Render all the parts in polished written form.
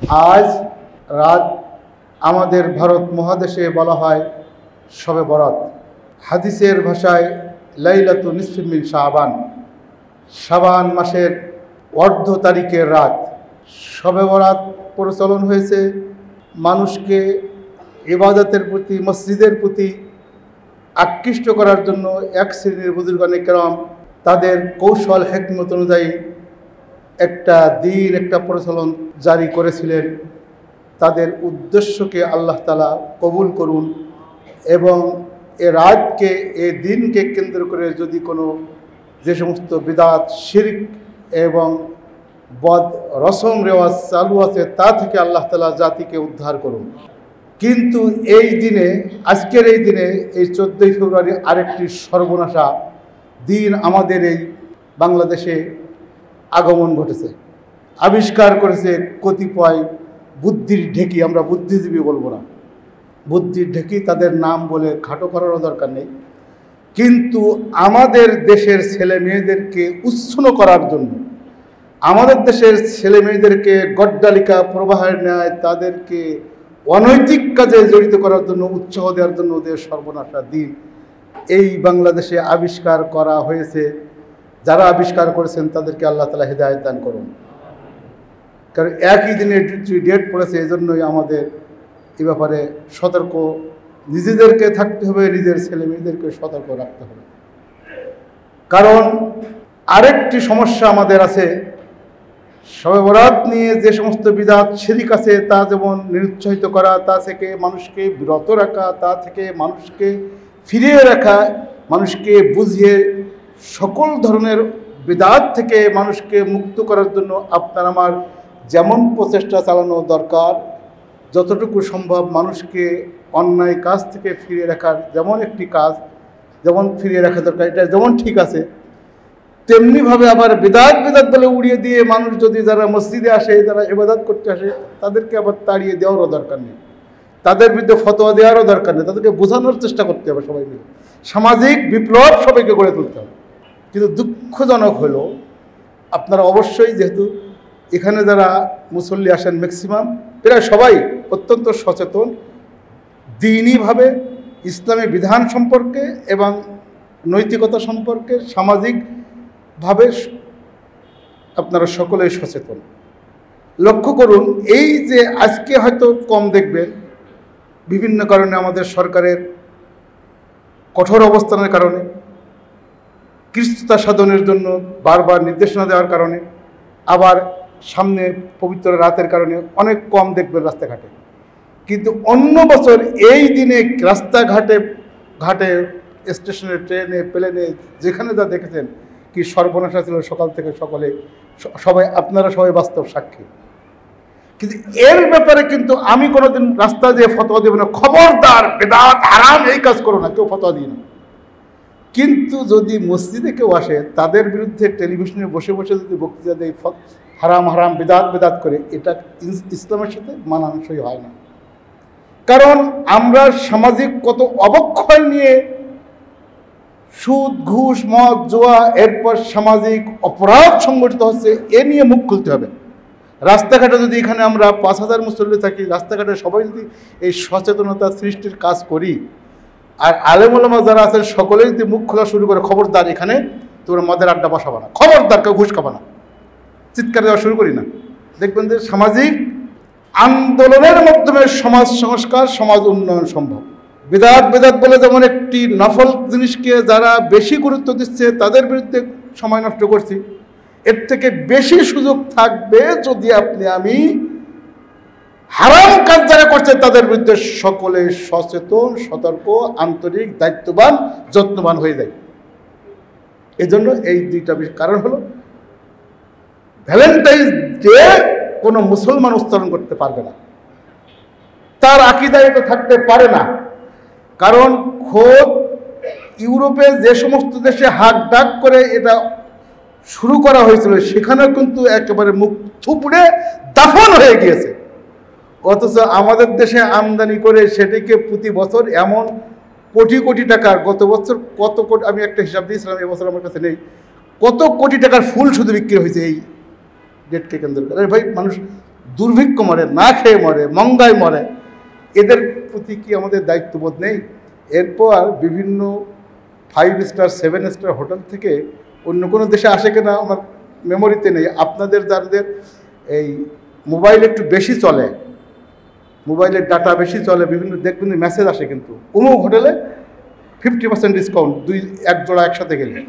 আজ রাত আমাদের ভারত মহাদেশে বলা হয় শবে বরাত। হাদিসের ভাষায় লাইলাতু নিসফি মিন শাবান, শাবান মাসের অর্ধ তারিখের রাত। শবে বরাত প্রচলন হয়েছে মানুষকে ইবাদতের প্রতি, মসজিদের প্রতি আকৃষ্ট করার জন্য। এক শ্রেণীর বুজুর্গানে কেরাম তাদের কৌশল হিকমত অনুযায়ী একটা দিন, একটা প্রচলন জারি করেছিলেন। তাদের উদ্দেশ্যকে আল্লাহ তাআলা কবুল করুন এবং এ রাতকে, এ দিনকে কেন্দ্র করে যদি কোনো যে সমস্ত বিদআত, শিরক এবং বদ রসম রেওয়াজ চালু আছে তা থেকে আল্লাহ তাআলা জাতিকে উদ্ধার করুন। কিন্তু এই দিনে, আজকের এই দিনে, এই 14ই ফেব্রুয়ারি আরেকটি সর্বনাশা দিন আমাদের এই বাংলাদেশে আগমন ঘটেছে। আবিষ্কার করেছে কতিপয় বুদ্ধির ঢেকি, আমরা বুদ্ধিজীবী বলবো না, বুদ্ধির ঢেকি, তাদের নাম বলে খাটো করারও দরকার নেই। কিন্তু আমাদের দেশের ছেলে মেয়েদেরকে উচ্ছন্ন করার জন্য, আমাদের দেশের ছেলে মেয়েদেরকে গড্ডালিকা প্রবাহের ন্যায় তাদেরকে অনৈতিক কাজে জড়িত করার জন্য, উৎসাহ দেওয়ার জন্য ওদের সর্বনাশা দিন এই বাংলাদেশে আবিষ্কার করা হয়েছে। যারা আবিষ্কার করেছেন তাদেরকে আল্লাহ তাআলা হিদায়াত দান করুন। কারণ একই দিনে ডেট পড়েছে, এই জন্যই আমাদের এ ব্যাপারে সতর্ক নিজেদেরকে থাকতে হবে, নিজের ছেলে মেয়েদেরকে সতর্ক রাখতে হবে। কারণ আরেকটি সমস্যা আমাদের আছে, শবে বরাত নিয়ে যে সমস্ত বিদআত শিরক আছে তা যেমন নিরুৎসাহিত করা, তা থেকে মানুষকে বিরত রাখা, তা থেকে মানুষকে ফিরিয়ে রাখা, মানুষকে বুঝিয়ে সকল ধরনের বিদআত থেকে মানুষকে মুক্ত করার জন্য আপনার আমার যেমন প্রচেষ্টা চালানো দরকার, যতটুকু সম্ভব মানুষকে অন্যায় কাজ থেকে ফিরিয়ে রাখার যেমন একটি কাজ, যেমন ফিরিয়ে রাখা দরকার, এটা যেমন ঠিক আছে, তেমনিভাবে আবার বিদআত বলে উড়িয়ে দিয়ে মানুষ যদি যারা মসজিদে আসে, যারা ইবাদত করতে আসে, তাদেরকে আবার তাড়িয়ে দেওয়ারও দরকার নেই, তাদের বিরুদ্ধে ফতোয়া দেওয়ারও দরকার নেই, তাদেরকে বোঝানোর চেষ্টা করতে হবে সবাই মিলে। সামাজিক বিপ্লব সবাইকে গড়ে তুলতে হবে। কিন্তু দুঃখজনক হলো, আপনারা অবশ্যই, যেহেতু এখানে যারা মুসল্লি আসেন ম্যাক্সিমাম, প্রায় সবাই অত্যন্ত সচেতন দ্বীনীভাবে, ইসলামী বিধান সম্পর্কে এবং নৈতিকতা সম্পর্কে, সামাজিকভাবে আপনারা সকলেই সচেতন। লক্ষ্য করুন, এই যে আজকে হয়তো কম দেখবেন, বিভিন্ন কারণে, আমাদের সরকারের কঠোর অবস্থানের কারণে, কৃষ্টতা সাধনের জন্য বারবার নির্দেশনা দেওয়ার কারণে, আবার সামনে পবিত্র রাতের কারণে অনেক কম দেখবেন রাস্তাঘাটে। কিন্তু অন্য বছর এই দিনে রাস্তাঘাটে, ঘাটে, স্টেশনে, ট্রেনে, প্লেনে, যেখানে যা দেখেছেন কি সর্বনাশা ছিল সকাল থেকে সবাই, আপনারা সবাই বাস্তব সাক্ষী। কিন্তু এর ব্যাপারে কিন্তু আমি কোনোদিন রাস্তা দিয়ে ফতোয়া দেব না, খবরদার বিদআত হারাম, এই কাজ করো না, কেউ ফতোয়া দিই না। কিন্তু যদি মসজিদে কেউ আসে, তাদের বিরুদ্ধে টেলিভিশনে বসে বসে যদি বক্তৃতা দেয় হারাম হারাম, বিদআত করে, এটা ইসলামের সাথে মানানসই হয় না। কারণ আমরা সামাজিক কত অবক্ষয় নিয়ে, সুদ, ঘুষ, মদ, জুয়া, এরপর সামাজিক অপরাধ সংগঠিত হচ্ছে, এ নিয়ে মুখ খুলতে হবে। রাস্তাঘাটে যদি এখানে আমরা 5000 মুসল্লি থাকি, রাস্তাঘাটে সবাই যদি এই সচেতনতা সৃষ্টির কাজ করি, আর আলেম ওলামা যারা আছেন সকলেই যদি মুখ খোলা শুরু করে, খবরদার এখানে তোমরা মদের আড্ডা বসাবা না, খবরদার কেউ ঘুষ খাবা না, চিৎকার দেওয়া শুরু করি না, দেখবেন যে সামাজিক আন্দোলনের মাধ্যমে সমাজ সংস্কার, সমাজ উন্নয়ন সম্ভব। বিদআত বলে যেমন একটি নফল জিনিসকে যারা বেশি গুরুত্ব দিচ্ছে তাদের বিরুদ্ধে সময় নষ্ট করছি, এর থেকে বেশি সুযোগ থাকবে যদি আমি হারাম কাজ যারা করছে তাদের বিরুদ্ধে সকলে সচেতন, সতর্ক, আন্তরিক, দায়িত্ববান, যত্নবান হয়ে যায়। এজন্য এই দুইটা কারণ হলো, ভ্যালেন্টাইন্স ডে কোনো মুসলমান উচ্চারণ করতে পারবে না, তার আকীদা এটা থাকতে পারে না। কারণ খোদ ইউরোপে যে সমস্ত দেশে হাক ডাক করে এটা শুরু করা হয়েছিল, সেখানেও কিন্তু একেবারে মুখ থুবড়ে দাফন হয়ে গিয়েছে। অথচ আমাদের দেশে আমদানি করে সেটিকে প্রতি বছর এমন কোটি কোটি টাকার, গত বছর কত কোটি, আমি একটা হিসাব দিয়েছিলাম, এবছর আমার কাছে নেই, কত কোটি টাকার ফুল শুধু বিক্রি হয়েছে এই ডেটকে কেন্দ্র করে। ভাই, মানুষ দুর্ভিক্ষ মরে, না খেয়ে মরে, মঙ্গায় মরে, এদের প্রতি কি আমাদের দায়িত্ববোধ নেই? এরপর বিভিন্ন 5 স্টার 7 স্টার হোটেল থেকে অন্য কোনো দেশে আসে কিনা আমার মেমোরিতে নেই। আপনাদের যাদের এই মোবাইল একটু বেশি চলে, মোবাইলের ডাটা বেশি চলে, বিভিন্ন দেখবেন মেসেজ আসে কিন্তু অমুক হোটেলে 50% ডিসকাউন্ট, এক জোড়া একসাথে গেলে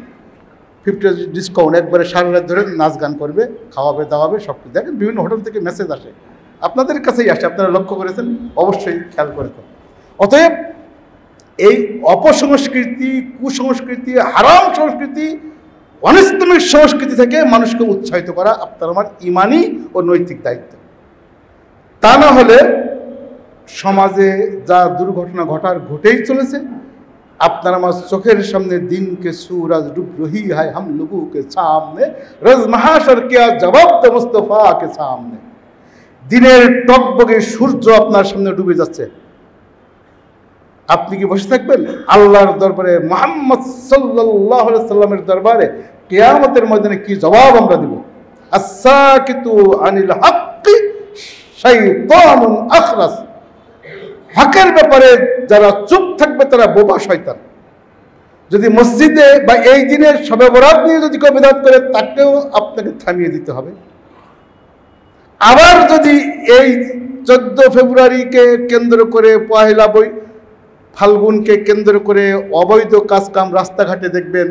50 ডিসকাউন্ট, একবারে সারা রাত ধরে নাচ গান করবে, খাওয়াবে দাওয়াবে সব কিছু। দেখেন বিভিন্ন হোটেল থেকে মেসেজ আসে, আপনাদের কাছেই আসে, আপনারা লক্ষ্য করেছেন, অবশ্যই খেয়াল করেছেন। অতএব এই অপসংস্কৃতি, কুসংস্কৃতি, হারাম সংস্কৃতি, অনিসলামিক সংস্কৃতি থেকে মানুষকে উৎসাহিত করা আপনার আমার ইমানি ও নৈতিক দায়িত্ব। তা না হলে সমাজে যা দুর্ঘটনা ঘটেই চলেছে, আপনার আমার চোখের সামনে দিনকে সুরাজ ডুব রহি হয় হাম লোগোं के सामने, রোজ মাহশর কিয়া জবাব দে মুস্তফা के सामने। দিনের টকবগে সূর্য আপনার সামনে ডুবে যাচ্ছে, আপনি কি বসে থাকবেন? আল্লাহর দরবারে, মুহাম্মদ সাল্লাল্লাহু আলাইহি সাল্লামের দরবারে কিয়ামতের ময়দানে কি জবাব আমরা দেব? আস-সাকিতু আনিল হাক্কি শাইতানুন আখরাস। হকের ব্যাপারে যারা চুপ থাকবে তারা বোবা শয়তান। যদি মসজিদে বা এই দিনের শবে বরাত নিয়ে যদি কেউ বিদআত করে, তাকেও আপনাকে থামিয়ে দিতে হবে। আবার যদি এই 14 ফেব্রুয়ারিকে কেন্দ্র করে, পহেলা ফাল্গুনকে কেন্দ্র করে অবৈধ কাজকাম রাস্তাঘাটে দেখবেন,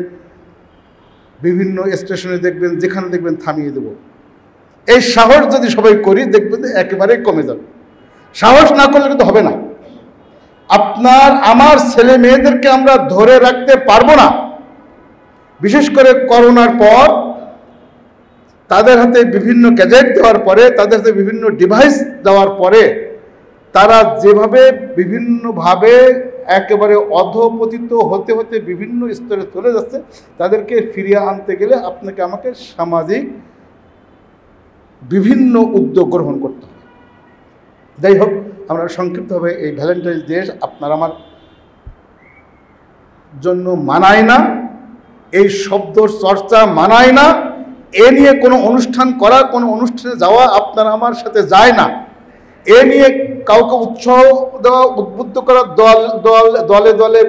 বিভিন্ন স্টেশনে দেখবেন, যেখানে দেখবেন থামিয়ে দেব। এই সাহস যদি সবাই করি, দেখবেন একেবারে কমে যাবে। সাহস না করলে কিন্তু হবে না। আপনার আমার ছেলে মেয়েদেরকে আমরা ধরে রাখতে পারবো না। বিশেষ করে করোনার পর তাদের হাতে বিভিন্ন গ্যাজেট দেওয়ার পরে, তাদের হাতে বিভিন্ন ডিভাইস দেওয়ার পরে, তারা যেভাবে বিভিন্নভাবে একেবারে অধঃপতিত হতে হতে বিভিন্ন স্তরে চলে যাচ্ছে, তাদেরকে ফিরিয়ে আনতে গেলে আপনাকে আমাকে সামাজিক বিভিন্ন উদ্যোগ গ্রহণ করতে হবে। যাই হোক, আমরা সংক্ষিপ্তভাবে এই ভ্যালেন্টাইন্স ডে আপনার আমার জন্য মানায় না, এই শব্দ চর্চা মানায় না, এ নিয়ে কোনো অনুষ্ঠান করা, কোনো অনুষ্ঠানে যাওয়া আপনার আমার সাথে যায় না। এ নিয়ে কাউকে উৎসাহ দেওয়া, উদ্বুদ্ধ করা, দলে দলে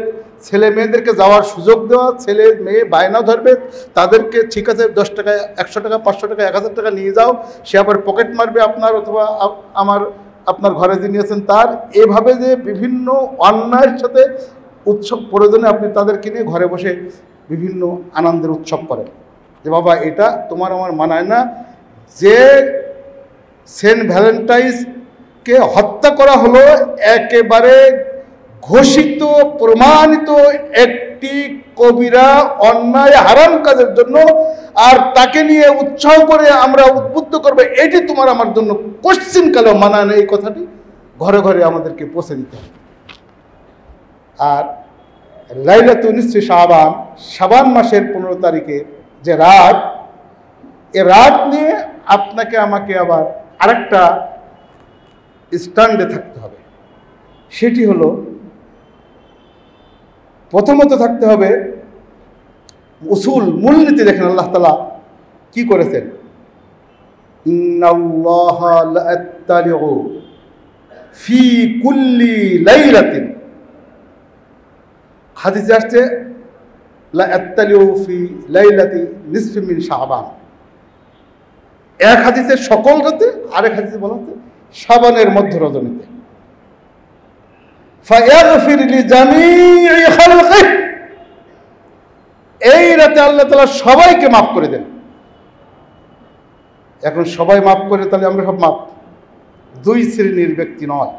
ছেলে মেয়েদেরকে যাওয়ার সুযোগ দেওয়া, ছেলে মেয়ে বায়না ধরবে, তাদেরকে ঠিক আছে 10 টাকা, 100 টাকা, 500 টাকা, 1000 টাকা নিয়ে যাও, সে আবার পকেট মারবে আপনার অথবা আপনার ঘরে যিনি আছেন তার। এভাবে যে বিভিন্ন অন্যায়ের সাথে উৎসব প্রয়োজনে আপনি তাদেরকে নিয়ে ঘরে বসে বিভিন্ন আনন্দের উৎসব করেন, যে বাবা এটা তোমার আমার মানায় না। যে সেন্ট ভ্যালেন্টাইন্সকে হত্যা করা হলো একেবারে ঘোষিত প্রমাণিত একটি কবিরা অন্যায় হারাম কাজের জন্য, আর তাকে নিয়ে উৎসাহ করে আমরা উদ্বুদ্ধ করবো, এটি তোমার আমার জন্য কোশ্চিনকালেও মানায় না। এই কথাটি ঘরে ঘরে আমাদেরকে পৌঁছে দিতে হবে। আর লাইলাতুন নিসফি শাবান, শাবান মাসের 15 তারিখে যে রাত, এ রাত নিয়ে আপনাকে আমাকে আবার আরেকটা স্ট্যান্ডে থাকতে হবে। সেটি হলো, প্রথমত থাকতে হবে উসুল, মূলনীতি। দেখেন আল্লাহ তাআলা কি করেছেন, ইন্নাল্লাহা লা'আত্তালিউ ফি কুল্লি লাইলাতিন, হাদিসে আসছে লা'আত্তালিউ ফি লাইলাতি নিসফি মিন শাবান। এক হাদিসে সকল রাতে, আরেক হাদিসে বলা হচ্ছে শাবানের মধ্য রজনীতে। ফায়াগফির লিজামিই খালকিহি, এই রাতে আল্লাহ তাআলা সবাইকে মাফ করে দেন। এখন সবাই মাফ করে, তাহলে আমরা সব মাফ? 2 শ্রেণীর ব্যক্তি নয়,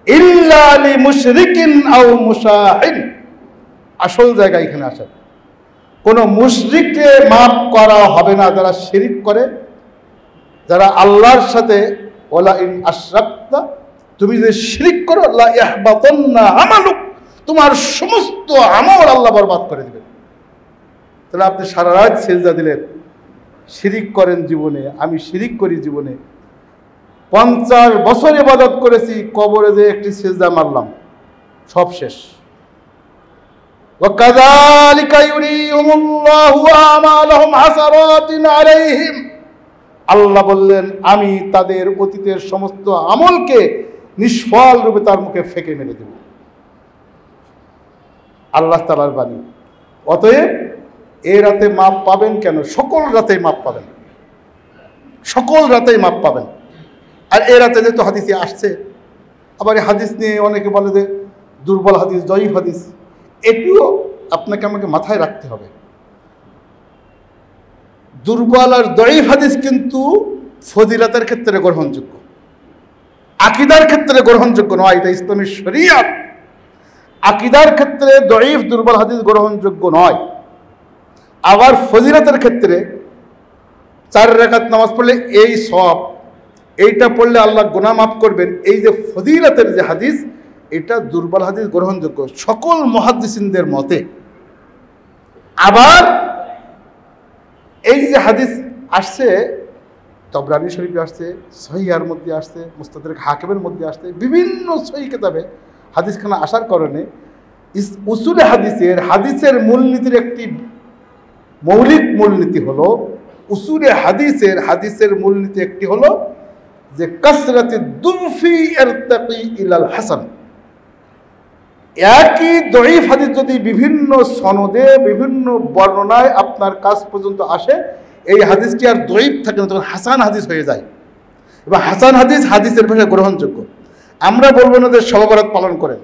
ইল্লা লিমুশরিকিন আও মুশাহিন। আসল জায়গা এখানে আসে, কোন মুশরিককে মাফ করা হবে না যারা শিরিক করে, যারা আল্লাহর সাথে, ওয়ালা ইন আশরাকতা, তুমি যদি শিরিক করো, লা ইয়াহবাতান্না আমালুক, তোমার সমস্ত আমল আল্লাহ বরবাদ করে দিবেন। তাহলে আপনি সারা রাত সিজদা দিলেন, শিরিক করেন জীবনে, আমি শিরিক করি জীবনে, 50 বছর ইবাদত করেছি, কবরে যে একটি সিজদা মারলাম, সব শেষ। ওয়াকাযালিকা ইউরিহিমুল্লাহু আমালাহুম হাসারাতিন আলাইহিম আল্লাহ বললেন আমি তাদের অতীতের সমস্ত আমলকে নিষ্ফল রূপে তার মুখে ফেঁকে মেরে দেব। আল্লাহ তাআলার বাণী। অতএব এই রাতে মাপ পাবেন কেন? সকল রাতেই মাপ পাবেন, সকল রাতেই মাপ পাবেন। আর এই রাতে যেহেতু হাদিসে আসছে, আবার এই হাদিস নিয়ে অনেকে বলে যে দুর্বল হাদিস, জয়ীফ হাদিস, এটিও আপনাকে আমাকে মাথায় রাখতে হবে। দুর্বল আর জয়ীফ হাদিস কিন্তু ফজিলতের ক্ষেত্রে গ্রহণযোগ্য, আকীদার ক্ষেত্রে গ্রহণযোগ্য নয়। এটা ইসলামী শরীয়ত। আকীদার ক্ষেত্রে জয়ীফ দুর্বল হাদিস গ্রহণযোগ্য নয়। আবার ফজিলতের ক্ষেত্রে 4 রাকাত নামাজ পড়লে এই সওয়াব, এইটা পড়লে আল্লাহ গুনাহ মাফ করবেন, এই যে ফজিলতের যে হাদিস, এটা দুর্বল হাদিস গ্রহণযোগ্য সকল মুহাদ্দিসিনদের মতে। আবার এই যে হাদিস আসছে, তবরানী শরীফে আসছে, সহিহার মধ্যে আসছে, মুস্তাদরাক হাকিমের মধ্যে আসছে, বিভিন্ন সহিহ কিতাবে হাদিসখানা আসার কারণে উসুলে হাদিসের মূলনীতির একটি মৌলিক মূলনীতি হলো, উসুলে হাদিসের মূলনীতি একটি হলো যে কাসরাতি দুফি ইরতাকি ইলাল হাসান। একই দঈফ হাদিস যদি বিভিন্ন সনদে বিভিন্ন বর্ণনায় আপনার কাছ পর্যন্ত আসে, এই হাদিসটি আর দঈফ থাকে না, তখন হাসান হাদিস হয়ে যায়। এবং হাসান হাদিস হাদিসের ভাষায় গ্রহণযোগ্য। আমরা বলবো না যে শবে বরাত পালন করেন,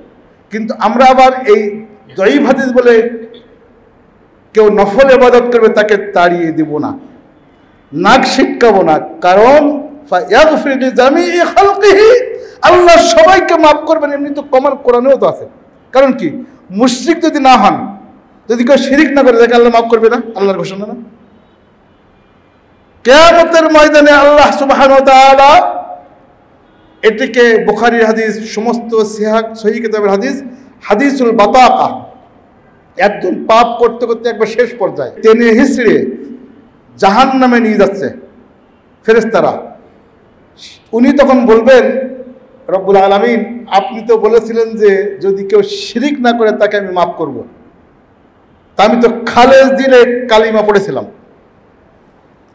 কিন্তু আমরা আবার এই দঈফ হাদিস বলে কেউ নফল ইবাদত করবে তাকে তাড়িয়ে দিব না, নাক শিটকাবো না। কারণ ফায়াগফির লিজামিই খালকিহি, আল্লাহ সবাইকে মাফ করবেন। এমনি তো কোরআনেও তো আছে। কারণ কি? মুশরিক যদি না হন, যদি কেউ শিরিক না করে, তাকে আল্লাহ মাফ করবে না, আল্লাহর ঘোষণা না। কিয়ামতের ময়দানে আল্লাহ সুবহানাহু ওয়া তাআলা এটিকে বুখারীর হাদিস, সমস্ত সহিহ কিতাবের হাদিস, হাদিসুল বাতাকা, একজন পাপ করতে করতে একবার শেষ পর্যায়ে টেনে হিঁচড়ে জাহান্নামে নিয়ে যাচ্ছে ফেরেশতারা। উনি তখন বলবেন, রব্বুল আলামিন আপনি তো বলেছিলেন যে যদি কেউ শিরিক না করে তাকে আমি মাফ করব, তা আমি তো খালেজ দিলে কালিমা পড়েছিলাম।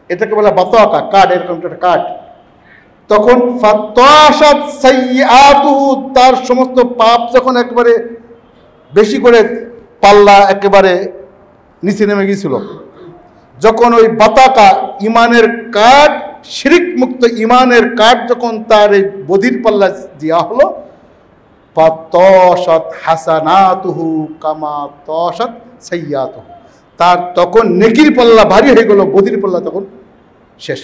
এটাকে বলে বাতাকা, কাঠ, এরকম একটা কাঠ। তখন ফাতাশাত সাইয়্যাতুহু, তার সমস্ত পাপ যখন একেবারে বেশি করে পাল্লা একেবারে নিচে নেমে গিয়েছিল, যখন ওই বাতাকা ইমানের কাঠ, শিরিক মুক্ত ইমানের কাঠ যখন তার এই বধির পাল্লা দেওয়া হলো, ফাতাশাত হাসানাতুহু কামা তাশাত সাইয়্যাতুহু, তার তখন নেকির পাল্লা ভারী হয়ে গেল, বধির পাল্লা তখন শেষ।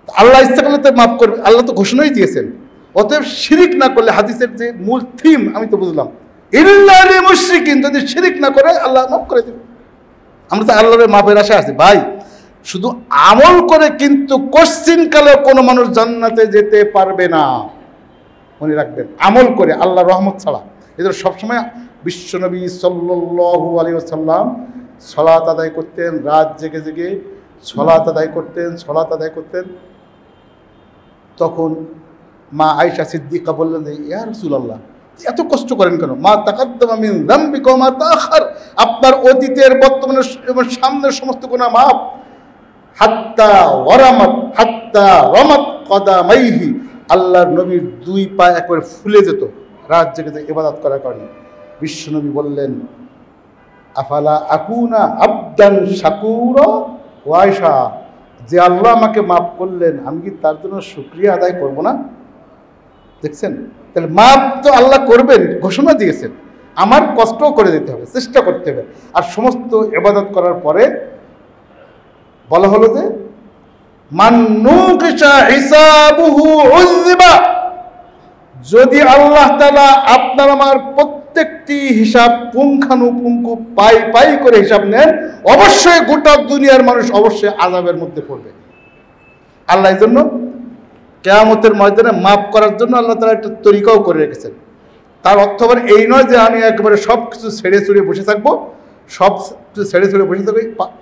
আল্লাহ ইচ্ছা করলে তো মাফ করবে, আল্লাহ তো ঘোষণাই দিয়েছেন। অতএব শিরিক না করলে, হাদিসের যে মূল থিম আমি তো বুঝলাম, ইল্লা লিল মুশরিকিন, যদি শিরিক না করে আল্লাহ মাফ করে দেবে। আমরা তো আল্লাহর মাফের আশা আছে ভাই। শুধু আমল করে কিন্তু কোশ্চিনকালে কোনো মানুষ জান্নাতে যেতে পারবে না, মনে রাখবেন। আমল করে, আল্লাহর রহমত ছাড়া। এদের সবসময় বিশ্বনবী সাল্লাল্লাহু আলাইহি ওয়াসাল্লাম সালাত আদায় করতেন, রাত জেগে জেগে সালাত আদায় করতেন। তখন মা আয়েশা সিদ্দিকা বললেন যে ইয়া রাসূলুল্লাহ, এত কষ্ট করেন কেন? মা তাকাদ্দামা মিন যামবিকা ওয়া মা তাআখার, আপনার অতীতের, বর্তমানের এবং সামনের সমস্ত গুনাহ মাফ। হাত্তা রামাত কদামাইহি, আল্লাহর নবীর 2 পা একবারে ফুলে যেত রাত জেগে জেগে ইবাদত করার কারণে। বিশ্বনবী বললেন আফালা আকুনা আবদান শাকুরা, ও আয়েশা, যে আল্লাহ আমাকে মাফ করলেন, আমি কি তার জন্য শুকরিয়া আদায় করব না? দেখছেন, তাহলে মাফ তো আল্লাহ করবেন, ঘোষণা দিয়েছেন। আমার কষ্টও করে দিতে হবে, চেষ্টা করতে হবে। আর সমস্ত ইবাদত করার পরে বলা হলো যে মান নুকিশা হিসাবুহু উযিবা, যদি আল্লাহ তাআলা আপনার আমার প্রত্যেকটি হিসাব পুঙ্খানুপুঙ্খ পাই করে হিসাব নেন, অবশ্যই গোটা দুনিয়ার মানুষ অবশ্যই আযাবের মধ্যে পড়বে। আল্লাহ এই জন্য কিয়ামতের ময়দানে মাফ করার জন্য আল্লাহ তাআলা একটা তরিকাও করে রেখেছেন। তার অর্থ আবার এই নয় যে আমি একেবারে সব কিছু ছেড়ে ছুড়ে বসে থাকবো,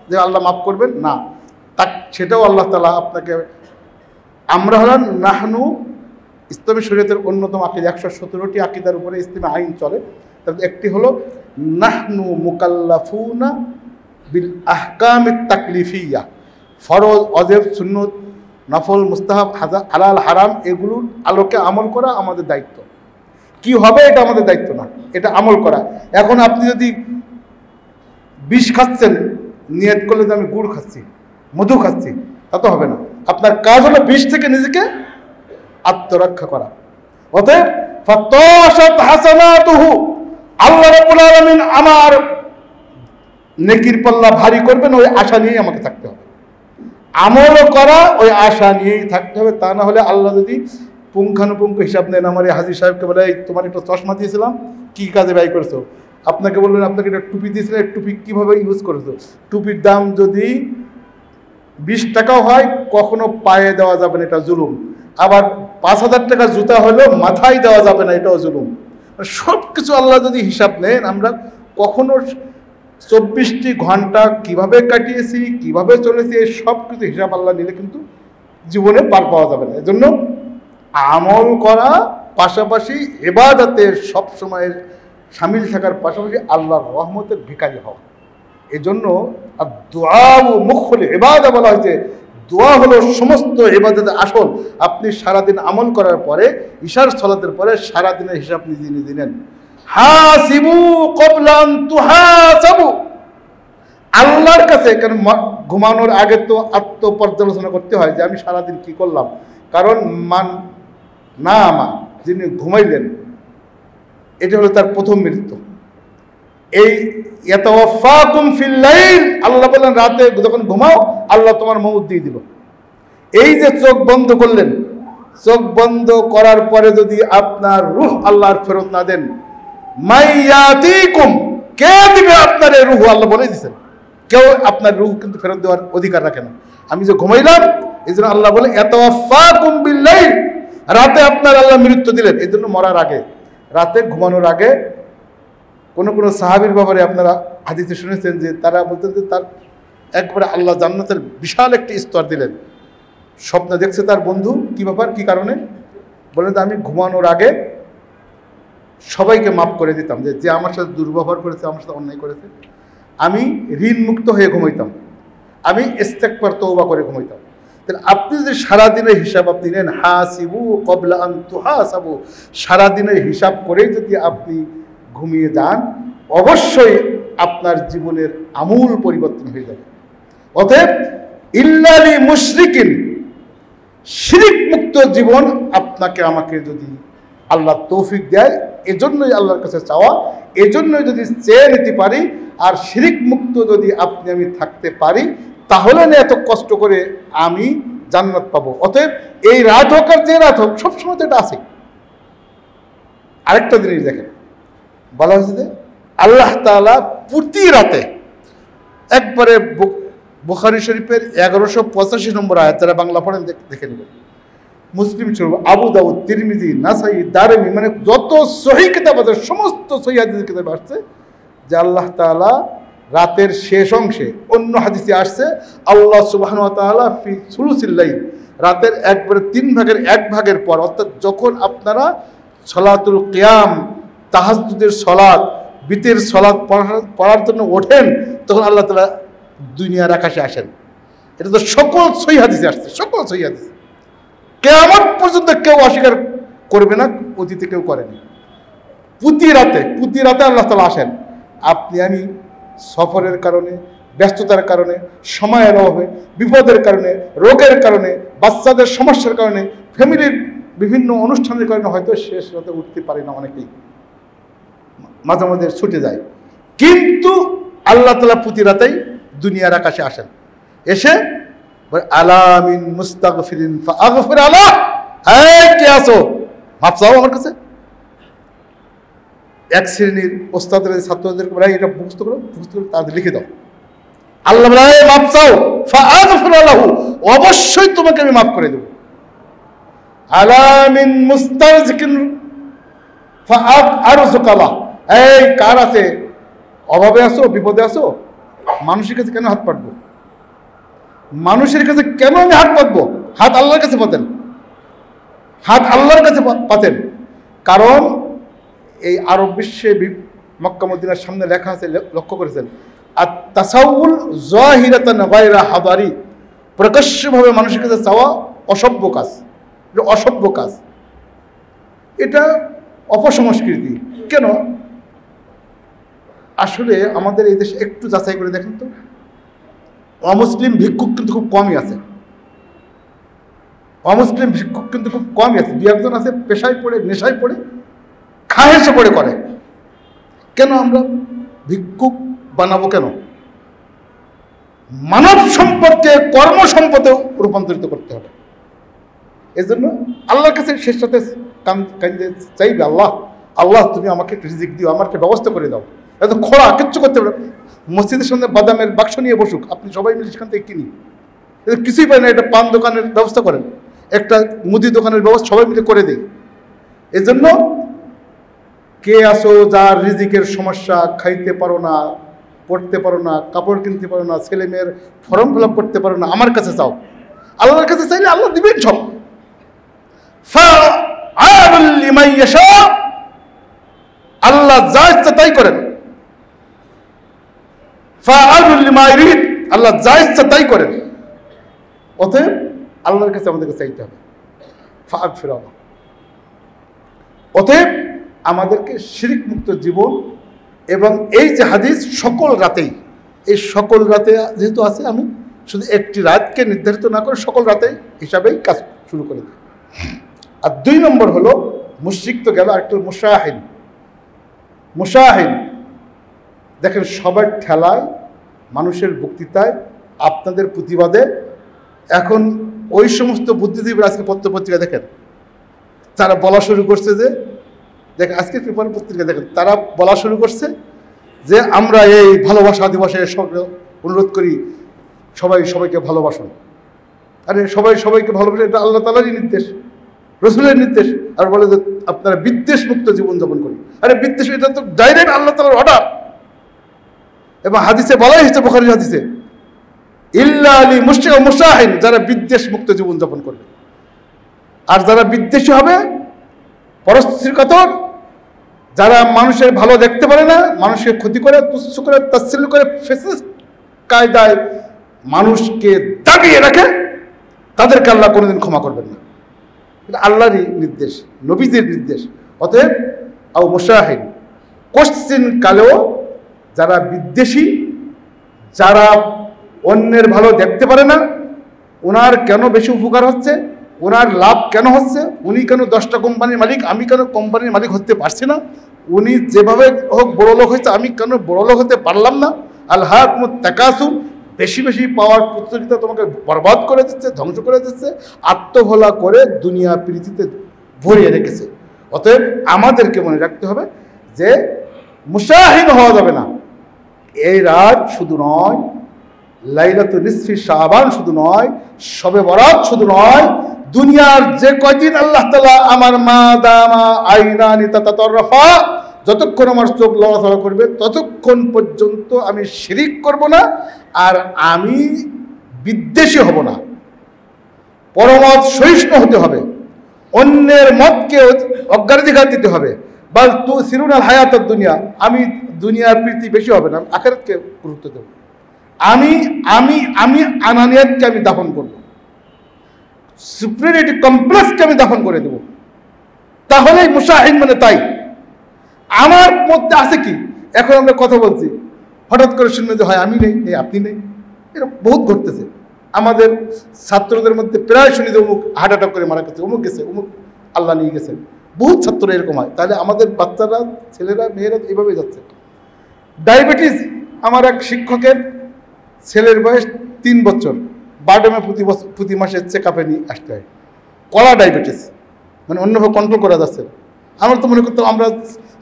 যে আল্লাহ মাফ করবেন না, তা সেটাও আল্লাহ তাআলা আপনাকে। আমরা হলাম নাহনু, ইসলামী শরীয়তের অন্যতম আকিদা, 117টি আকিদার উপরে ইসলামী আইন চলে। তার একটি হলো নাহনু মুকাল্লাফুনা বিল আহকামিত তাকলিফিয়া ফরজ, অজেব, সুন্নত, নফল, মুস্তাহাব, হালাল, হারাম এগুলোর আলোকে আমল করা আমাদের দায়িত্ব। কি হবে এটা আমাদের দায়িত্ব না, এটা আমল করা। এখন আপনি যদি বিষ খাচ্ছেন, নিয়ত করলে যে আমি গুড় খাচ্ছি, মধু খাচ্ছি, তা তো হবে না। আপনার কাজ হলো বিষ থেকে নিজেকে আত্মরক্ষা করা। অতএব ফাতাশাত হাসানাতুহু, আল্লাহ রাব্বুল আলামিন আমার নেকির পাল্লা ভারী করবেন, ওই আশা নিয়েই আমাকে থাকতে হবে। আমলও করা ওই আশা নিয়েই থাকতে হবে। তা না হলে আল্লাহ যদি পুঙ্খানুপুঙ্খ হিসাব নেন, আমার এই হাজির সাহেবকে বলে এই তোমার একটা চশমা দিয়েছিলাম, কি কাজে ব্যয় করেছো? আপনাকে বললেন আপনাকে একটা টুপি দিয়েছিলেন, টুপি কীভাবে ইউজ করেছো? টুপির দাম যদি 20 টাকাও হয় কখনো পায়ে দেওয়া যাবে না, এটা জুলুম। আবার 5000 টাকা জুতা হলেও মাথায় দেওয়া যাবে না, এটাও জুলুম। সব কিছু আল্লাহ যদি হিসাব নেন, আমরা কখনো 24টি ঘন্টা কিভাবে কাটিয়েছি, কিভাবে চলেছি, এই সব কিছু হিসাব আল্লাহ নিলে কিন্তু জীবনে পার পাওয়া যাবে না। এজন্য আমল করা পাশাপাশি ইবাদতে সব সময় শামিল থাকার পাশাপাশি আল্লাহর রহমতের ভিখারি হওয়া। এজন্য দোয়া ও মুখল ইবাদা বলা হয়েছে। দোয়া হলো সমস্ত ইবাদতের আসল। আপনি সারাদিন আমল করার পরে, ইশার সালাতের পরে সারাদিনের হিসাব নিজে নিজে নেন। হাসিবু ক্বাবলা আন তুহাসাবু, আল্লাহর কাছে, কারণ ঘুমানোর আগে তো আত্মপর্যালোচনা করতে হয় যে আমি সারাদিন কি করলাম। কারণ মান নামা, যিনি ঘুমাইলেন, এটা হলো তার প্রথম মৃত্যু। এই ইয়াতাওয়াফাকুম ফিল লাইল, আল্লাহ বলেন রাতে যখন ঘুমাও আল্লাহ তোমার মউত দিয়ে দিল। এই যে চোখ বন্ধ করলেন, চোখ বন্ধ করার পরে যদি আপনার রূহ আল্লাহর ফেরত না দেন, মাইয়াতিকুম, কে দিবে আপনার এই রূহ? আল্লাহ বলে দিয়েছেন কেউ আপনার রূহ কিন্তু ফেরত দেওয়ার অধিকার রাখে না। আমি যে ঘুমাইলাম এই জন্য আল্লাহ বলে ইয়াতাওয়াফাকুম বিল লাইল, রাতে আপনার আল্লাহ মৃত্যু দিলেন। এই জন্য মরার আগে, রাতে ঘুমানোর আগে, কোন কোন সাহাবীর ব্যাপারে আপনারা হাদিসে শুনেছেন যে তারা বলতেন যে তার একবারে আল্লাহ জান্নাতের বিশাল একটি স্তর দিলেন। স্বপ্নে দেখছে তার বন্ধু, কি ব্যাপার, কি কারণে? বলেন আমি ঘুমানোর আগে সবাইকে মাফ করে দিতাম, যে আমার সাথে দুর্ব্যবহার করেছে, আমার সাথে অন্যায় করেছে, আমি ঋণ মুক্ত হয়ে ঘুমাইতাম, আমি ইস্তেগফার তওবা করে ঘুমাইতাম। তাহলে আপনি যদি সারাদিনের হিসাব আপনি নেন, হাসিবু ক্বাবলা আন তুহাসাবু, সারাদিনের হিসাব করেই যদি আপনি ঘুমিয়ে যান, অবশ্যই আপনার জীবনের আমূল পরিবর্তন হয়ে যাবে। অতএব ইল্লালি মুশরিকিন, শিরিক মুক্ত জীবন আপনাকে আমাকে যদি আল্লাহ তৌফিক দেয়, এজন্যই আল্লাহর কাছে চাওয়া, এজন্যই যদি চেয়ে নিতে পারি। আর শিরিক মুক্ত যদি আপনি আমি থাকতে পারি, তাহলে না এত কষ্ট করে আমি জান্নাত পাবো। অতএব এই রাত হোক আর যে রাত হোক, সবসময় তো এটা আছে। আরেকটা জিনিস দেখেন, বলা হয়েছে যে আল্লাহ তাআলা প্রতি রাতে, একবারে বুখারী শরীফের 1185 নম্বর আয়াত, যারা বাংলা পড়েন দেখে নেবেন, মুসলিম শরীফ, আবু দাউদ, তিরমিজি, নাসাই, দারমি, মানে যত সহিহ কিতাব আছে সমস্ত সহিহ হাদিস কিতাবে আসছে যে আল্লাহ তাআলা রাতের শেষ অংশে, অন্য হাদিসে আসছে আল্লাহ সুবহানাহু ওয়া তাআলা ফি সুলুসিল লাইল, রাতের একবারে 3 ভাগের 1 ভাগের পর, অর্থাৎ যখন আপনারা সালাতুল কিয়াম, তাহাজ্জুদের সালাত, বিতের সালাত পড়ার জন্য ওঠেন, তখন আল্লাহ তাআলা দুনিয়ার আকাশে আসেন। এটা তো সকল সহিহ হাদিসে আসছে, সকল সহিহ হাদিস, কিয়ামত পর্যন্ত কেউ অস্বীকার করবে না, অতীতে কেউ করেনি। প্রতি রাতে আল্লাহ তাআলা আসেন। আপনি আমি সফরের কারণে, ব্যস্ততার কারণে, সময়ের অভাবে, বিপদের কারণে, রোগের কারণে, বাচ্চাদের সমস্যার কারণে, ফ্যামিলির বিভিন্ন অনুষ্ঠানের কারণে হয়তো শেষ রাতে উঠতে পারি না, অনেকেই মাঝে মাঝে ছুটে যায়। কিন্তু আল্লাহ তাআলা প্রতি রাতেই দুনিয়ার আকাশে আসেন, এসে আলামিন মুস্তাগফিরিন ফাগফির আলাহ, এই কে আছো, মাপ চাও আমার কাছে। এক শ্রেণীর ওস্তাদের ছাত্রদেরকে বলে এটা মুখস্থ করো, তাদের লিখে দাও। আল্লাহ বলে মাপ চাও, ফাগফির আলাহু, অবশ্যই তোমাকে আমি মাফ করে দেব। আলামিন মুস্তারজিকিন ফাআরযুকালা, এই কার আছে, অভাবে আছো, বিপদে আছো, মানুষের কাছে কেন হাত পাতবো? মানুষের কাছে কেন আমি হাত পাতবো? হাত আল্লাহর কাছে পাতেন, হাত আল্লাহর কাছে পাতেন। কারণ এই আরব বিশ্বে মক্কা মদিনার সামনে লেখা আছে, লক্ষ্য করেছেন, আত তাসাউল যাহিরাতান গায়রা হাদারি, প্রকাশ্যভাবে মানুষের কাছে চাওয়া অসভ্য কাজ, এটা অসভ্য কাজ, এটা অপসংস্কৃতি। কেন? আসলে আমাদের এই দেশে একটু যাচাই করে দেখেন তো, অমুসলিম ভিক্ষুক কিন্তু খুব কমই আছে, অমুসলিম ভিক্ষুক কিন্তু খুব কমই আছে। দু একজন আছে পেশায় পড়ে, নেশায় পড়ে, খাহেসে পড়ে করে। কেন আমরা ভিক্ষুক বানাবো? কেন? মানব সম্পদকে কর্ম সম্পদে রূপান্তরিত করতে হবে। এই জন্য আল্লাহর কাছে শেষ সাথে কান্দে চাইবে, আল্লাহ আল্লাহ তুমি আমাকে রিজিক দিও, আমাকে ব্যবস্থা করে দাও। এত খোড়া কিচ্ছু করতে পারে, মসজিদের সামনে বাদামের বাক্স নিয়ে বসুক, আপনি সবাই মিলে সেখান থেকে কিনি, কিছুই পারেন না। একটা পান দোকানের ব্যবস্থা করেন, একটা মুদি দোকানের ব্যবস্থা সবাই মিলে করে দিই। এজন্য কে আসো যার রিজিকের সমস্যা, খাইতে পারো না, পড়তে পারো না, কাপড় কিনতে পারো না, ছেলে মেয়ের ফর্ম ফিল আপ করতে পারো না, আমার কাছে চাও। আল্লাহর কাছে চাইলে আল্লাহ দিবেন সব। আল্লাহ যা ইচ্ছা তাই করেন, আল্লাহ যা ইচ্ছা তাই করেন। অতএব আল্লাহর কাছে আমাদেরকে চাইতে হবে। অতএব আমাদেরকে শিরক মুক্ত জীবন, এবং এই যে হাদিস সকল রাতেই, এই সকল রাতে যেহেতু আছে, আমি শুধু একটি রাতকে নির্ধারিত না করে সকল রাতে হিসাবেই কাজ শুরু করে দিই। আর 2 নম্বর হলো মুশরিক তো গেল, আরেকটা মুশাহিন। মুশাহিন দেখেন, সবার ঠেলায়, মানুষের বক্তৃতায়, আপনাদের প্রতিবাদে এখন ওই সমস্ত বুদ্ধিজীবীরা আজকে পত্রপত্রিকা দেখেন, তারা বলা শুরু করছে যে, দেখেন আজকে পেপার পত্রিকা দেখেন, তারা বলা শুরু করছে যে আমরা এই ভালোবাসা দিবসের অনুরোধ করি, সবাই সবাইকে ভালোবাসুন। আরে সবাই সবাইকে ভালোবাসে, এটা আল্লাহ তাআলারই নির্দেশ, রসুলের নির্দেশ। আর বলে যে আপনারা বিদ্বেষ মুক্ত জীবনযাপন করুন। আরে বিদ্বেষ, এটা তো ডাইরেক্ট আল্লাহ তাআলার অর্ডার। এবং হাদিসে বলাই হয়েছে, বুখারীর হাদিসে, ইল্লা আলী মুশরিক ওয়া মুশাহিন, যারা বিদ্বেষ মুক্ত জীবনযাপন করবে। আর যারা বিদ্বেষী হবে, পরশ্রী কাতর, যারা মানুষের ভালো দেখতে পারে না, মানুষের ক্ষতি করে, তুচ্ছ করে, তাচ্ছিল্য করে, ফ্যাসিস্ট কায়দায় মানুষকে দাবিয়ে রাখে, তাদেরকে আল্লাহ কোনোদিন ক্ষমা করবেন না। এটা আল্লাহরই নির্দেশ, নবীদের নির্দেশ। অতএব আও মুশাহিন, কোশ্চিন কালেও যারা বিদ্বেষী, যারা অন্যের ভালো দেখতে পারে না, ওনার কেন বেশি উপকার হচ্ছে, ওনার লাভ কেন হচ্ছে, উনি কেন 10টা কোম্পানির মালিক, আমি কেন কোম্পানির মালিক হতে পারছি না, উনি যেভাবে হোক বড় লোক হয়েছে, আমি কেন বড় লোক হতে পারলাম না, আলহাকুমুত তাকাসুর, বেশি বেশি পাওয়ার প্রতিযোগিতা তোমাকে বরবাদ করে দিচ্ছে, ধ্বংস করে দিচ্ছে, আত্মভোলা করে দুনিয়া পৃথিবীতে ভরিয়ে রেখেছে। অতএব আমাদেরকে মনে রাখতে হবে যে মুশাহিন হওয়া যাবে না। এই রাত শুধু নয়, লাইলাতুল নিসফি শাবান শুধু নয়, শবে বরাত শুধু নয়, দুনিয়ার যে কয়দিন আল্লাহ তাআলা আমার মা দামা আইনানি তাতাতারফা, যতক্ষণ আমার চোখ লড়াচড়া করবে ততক্ষণ পর্যন্ত আমি শিরিক করব না, আর আমি বিদ্বেষী হব না। পরমত সহিষ্ণু হতে হবে, অন্যের মতকে অগ্রাধিকার দিতে হবে। বাল তু সিরুনাল হায়াতুদ দুনিয়া, আমি দুনিয়ার প্রীতি বেশি হবে না, আখিরাতকে গুরুত্ব দেব। আমি আমি আমি আনানিয়াতকে আমি দাফন করব, সুপিরিয়রিটি কমপ্লেক্সকে আমি দাফন করে দেব। তাহলেই মুশাহিন মানে তাই। আমার মধ্যে আছে কি, এখন আমরা কথা বলছি, হঠাৎ করে শুনবে যে হয় আমি নেই, এই আপনি নেই, এটা বহুত ঘটতেছে। আমাদের ছাত্রদের মধ্যে প্রায় শুনি যে অমুক হার্ট অ্যাটাক করে মারা গেছে, অমুক গেছে, অমুক আল্লাহ নিয়ে গেছেন। বহুত ছাত্র এরকম হয়। তাহলে আমাদের বাচ্চারা, ছেলেরা, মেয়েরা এইভাবে যাচ্ছে। ডায়াবেটিস, আমার এক শিক্ষকের ছেলের বয়স 3 বছর, বারডমে প্রতি মাসে চেক আপে নিয়ে আসতে হয়। কড়া ডায়াবেটিস, মানে অন্যভাবে কন্ট্রোল করা যাচ্ছে না। আমরা তো মনে করতাম আমরা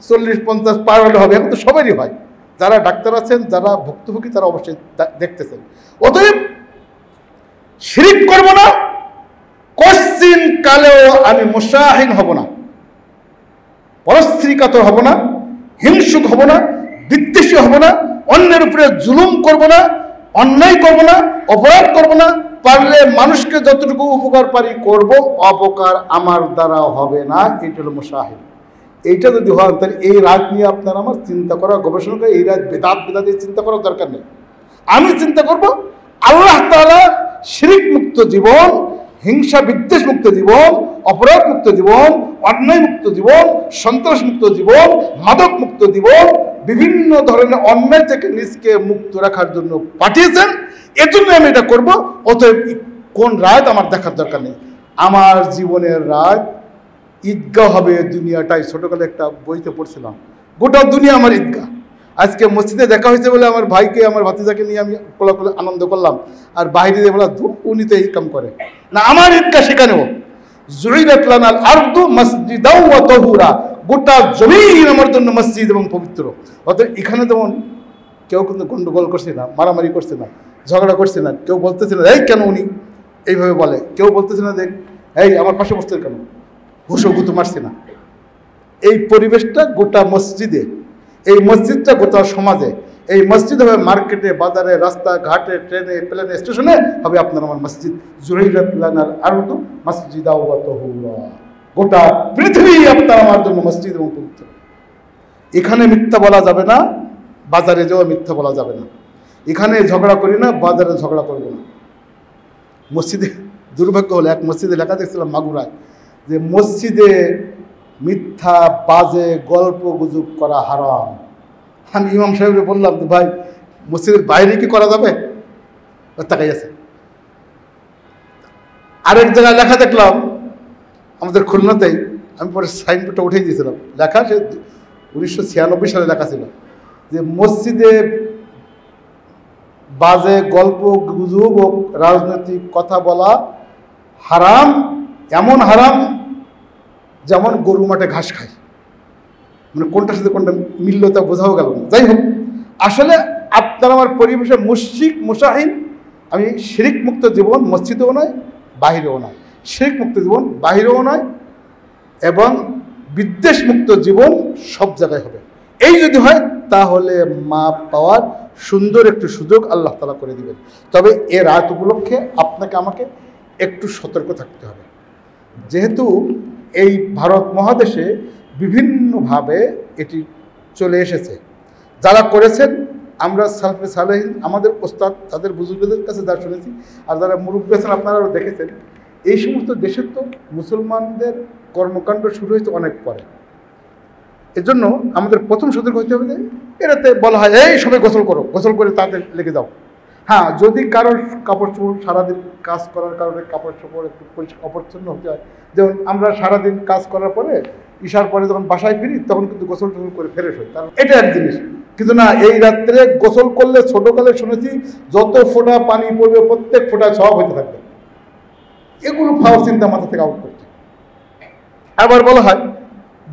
40-50 পার হলে হবে, এখন তো সবারই হয়। যারা ডাক্তার আছেন, যারা ভুক্তভোগী, তারা অবশ্যই দেখতেছেন। অতএব শিরিক করব না, কোশ্চিন কালেও আমি মুশাহিন হব না, পরশ্রীকাতর হব না, হিংসুক হব না, বিদ্বেষী হব না, অন্যের উপরে জুলুম করব না, অন্যায় করব না, অপরাধ করব না, পারলে মানুষকে যতটুকু উপকার পারি করব, অপকার আমার দ্বারা হবে না। এটা হলো মুশাহিন। এইটা যদি হয়, তাহলে এই রাত নিয়ে আপনার আমার চিন্তা করা, গবেষণা করে এই রাত বেদাত চিন্তা করার দরকার নেই। আমি চিন্তা করব আল্লাহ তাআলা শিরিক মুক্ত জীবন, হিংসা বিদ্বেষ মুক্ত জীবন, অপরাধ মুক্ত জীবন, অন্যায় মুক্ত জীবন, সন্ত্রাস মুক্ত জীবন, মাদক মুক্ত জীবন, বিভিন্ন ধরনের অন্যায় থেকে নিজকে মুক্ত রাখার জন্য পাঠিয়েছেন। এর জন্য আমি এটা করব। অতএব কোন রাত আমার দেখার দরকার নেই। আমার জীবনের রাত ঈদগাহ হবে দুনিয়াটাই। ছোটকালে একটা বইতে পড়ছিলাম, গোটা দুনিয়া আমার ঈদগাহ। আজকে মসজিদে দেখা হয়েছে বলে আমার ভাইকে, আমার ভাতিজাকে নিয়ে আমি কোলাকুলে আনন্দ করলাম, আর বাইরে দিয়ে বলা উনি তো এই কাম করে না। আমার ঈদগাহ সেখানেও জুইলাত লানাল আরদু মাসজিদাও ওয়া তাহুরা, গোটা জমিন আমার জন্য মসজিদ এবং পবিত্র। অতএব এখানে যেমন কেউ কিন্তু গন্ডগোল করছে না, মারামারি করছে না, ঝগড়া করছে না, কেউ বলতেছে না এই কেন উনি এইভাবে বলে, কেউ বলতেছে না যে এই আমার পাশে বসতে কেন, ঘুষো গুতো মারছে না। এই পরিবেশটা গোটা মসজিদে, এই মসজিদটা গোটা সমাজে, এই মসজিদ হবে মার্কেটে, বাজারে, রাস্তা ঘাটে, ট্রেনে, প্লেনে, স্টেশনে হবে আপনার আমার মসজিদ। জুইলাত লানাল আরদু মাসজিদাও ওয়া তাহুরা, গোটা পৃথিবী আপনার আমার জন্য মসজিদ এবং পবিত্র। এখানে মিথ্যা বলা যাবে না, বাজারে যাওয়া মিথ্যা বলা যাবে না। এখানে ঝগড়া করি না, বাজারে ঝগড়া করবো না। মসজিদে দুর্ভাগ্য হলো, এক মসজিদে লেখা দেখছিলাম মাগুরায়, যে মসজিদে মিথ্যা বাজে গল্প গুজব করা হারাম। আমি ইমাম সাহেবকে বললাম যে ভাই মসজিদের বাইরে কি করা যাবে, তাকাই আছে। আরেক জায়গায় লেখা দেখলাম আমাদের খুলনাতেই, আমি পরে সাইনবোর্ডটা উঠেই দিয়েছিলাম, লেখা সে 1996 সালে লেখা ছিল যে মসজিদে বাজে গল্প গুজব ও রাজনৈতিক কথা বলা হারাম, এমন হারাম যেমন গরু মাঠে ঘাস খায়। মানে কোনটার সাথে কোনটা মিলল তা বোঝাও গেল না। যাই হোক, আসলে আপনার আমার পরিবেশে মুশরিক মুশাহিন, আমি শিরিক মুক্ত জীবন মসজিদেও নয় বাহিরেও নয়, শিরিক মুক্ত জীবন বাহিরেও নয়, এবং বিদ্বেষ মুক্ত জীবন সব জায়গায় হবে। এই যদি হয় তাহলে মাপ পাওয়ার সুন্দর একটু সুযোগ আল্লাহ তাআলা করে দিবেন। তবে এ রাত উপলক্ষে আপনাকে আমাকে একটু সতর্ক থাকতে হবে, যেহেতু এই ভারত মহাদেশে বিভিন্নভাবে এটি চলে এসেছে। যারা করেছেন আমরা সালফে সালেহিন, আমাদের ওস্তাদ, তাদের বুজুর্গদের কাছে যা শুনেছি, আর যারা মুরব্বী আছেন আপনারাও দেখেছেন, এই সমস্ত দেশের তো মুসলমানদের কর্মকাণ্ড শুরু হয়েছে অনেক পরে। এজন্য আমাদের প্রথম সতর্ক হতে হবে যে এটাতে বলা হয় এই সবাই গোসল করো, গোসল করে তাদের লেগে যাও। হ্যাঁ, যদি কারোর কাপড় চোপড় সারাদিন কাজ করার কারণে কাপড় চোপড় একটু অপরিচ্ছন্ন হতে হয়, যেমন আমরা সারাদিন কাজ করার পরে ঈশার পরে যখন বাসায় ফিরি তখন কিন্তু গোসল টোসল করে ফ্রেশ হই, কারণ এটা এক জিনিস। কিন্তু না, এই রাত্রে গোসল করলে ছোটকালে শুনেছি যত ফোঁটা পানি পড়বে প্রত্যেক ফোঁটা সওয়াব হতে থাকবে। এগুলো ফাও চিন্তা মাথা থেকে আউট করতে। আবার বলা হয়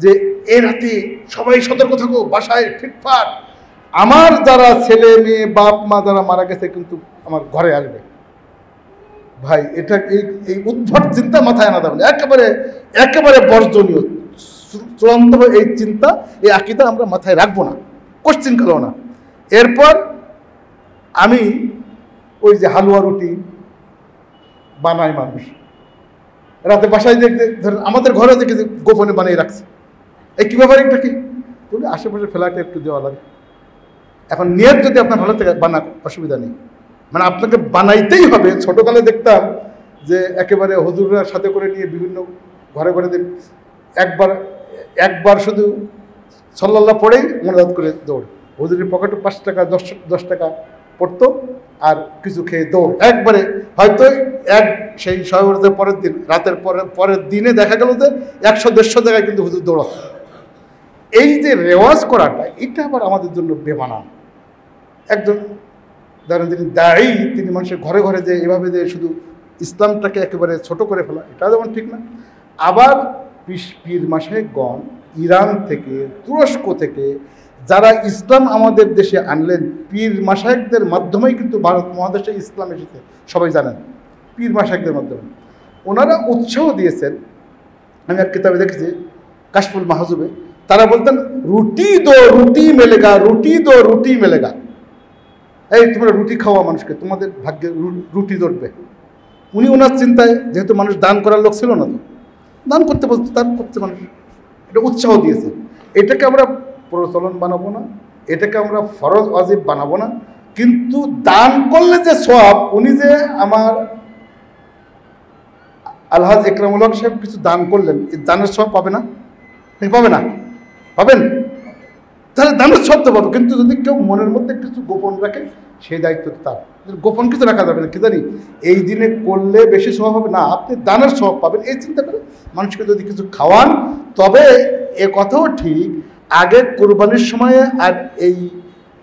যে এ রাতে সবাই সতর্ক থাকো, বাসায় ফিটফাট। আমার যারা ছেলে মেয়ে বাপ মা যারা মারা গেছে কিন্তু আমার ঘরে আসবে। ভাই এটা এই উদ্ভট চিন্তা মাথায় আনা যাবে না, একেবারে বর্জনীয়। চূড়ান্তভাবে এই চিন্তা, এই আকীদা আমরা মাথায় রাখবো না, কোশ্চিন কালো না। এরপর আমি ওই যে হালুয়া রুটি বানাই মানুষ রাতে বাসায় দেখতে, ধরেন আমাদের ঘরে দেখে গোপনে বানিয়ে রাখছে, এই কী ব্যাপার, এটা কি আশেপাশে ফ্ল্যাটে একটু দেওয়া লাগে। এখন নিয়ত যদি আপনার ভালো থেকে বানা, অসুবিধা নেই, মানে আপনাকে বানাইতেই হবে। ছোটোকালে দেখতাম যে একেবারে হুজুররা সাথে করে নিয়ে বিভিন্ন ঘরে ঘরে একবার শুধু সাল্লাল্লাহ পড়েই মোনাজাত করে দৌড়। হুজুরের পকেটে 5 টাকা 10 টাকা পড়তো, আর কিছু খেয়ে দৌড় একবারে। হয়তো সেই শবে পরের দিন, রাতের পরের দিনে দেখা গেল যে 100-150 জায়গায় কিন্তু হুজুর দৌড়াচ্ছে। এই যে রেওয়াজ করাটা, এটা আবার আমাদের জন্য বেমানান। একজন ধরেন যিনি দায়ী, তিনি মানুষের ঘরে ঘরে যে এভাবে যে শুধু ইসলামটাকে একেবারে ছোট করে ফেলা, এটা যেমন ঠিক না। আবার পীর মাশায়েখগণ ইরান থেকে, তুরস্ক থেকে যারা ইসলাম আমাদের দেশে আনলেন, পীর মাশায়েখদের মাধ্যমেই কিন্তু ভারত মহাদেশে ইসলাম এসেছে, সবাই জানেন, পীর মাশায়েখদের মাধ্যমে। ওনারা উৎসাহ দিয়েছেন। আমি এক কিতাবে দেখেছি কাশফুল মাহজুবে, তারা বলতেন রুটি দো রুটি মেলেগা, রুটি দো রুটি মেলেগা। এই তোমরা রুটি খাওয়া মানুষকে, তোমাদের ভাগ্যে রুটি জুটবে। উনি ওনার চিন্তায়, যেহেতু মানুষ দান করার লোক ছিল না, তো দান করতে বলতে, দান করতে মানুষ এটা উৎসাহ দিয়েছে। এটাকে আমরা প্রচলন বানাবো না, এটাকে আমরা ফরজ ওয়াজিব বানাবো না, কিন্তু দান করলে যে সওয়াব, উনি যে আমার আলহাজ একরামুল হক সাহেব কিছু দান করলেন, এই দানের সব পাবে না? পাবে না? পাবেন? তাহলে দানের সব তো পাবে, কিন্তু যদি কেউ মনের মধ্যে কিছু গোপন রাখে সেই দায়িত্ব তার। গোপন কিছু রাখা যাবে না, কি জানি এই দিনে করলে বেশি স্বভাব হবে না, আপনি দানের স্বভাব পাবেন এই চিন্তা করে মানুষকে যদি কিছু খাওয়ান। তবে এ কথাও ঠিক, আগে কোরবানির সময়ে আর এই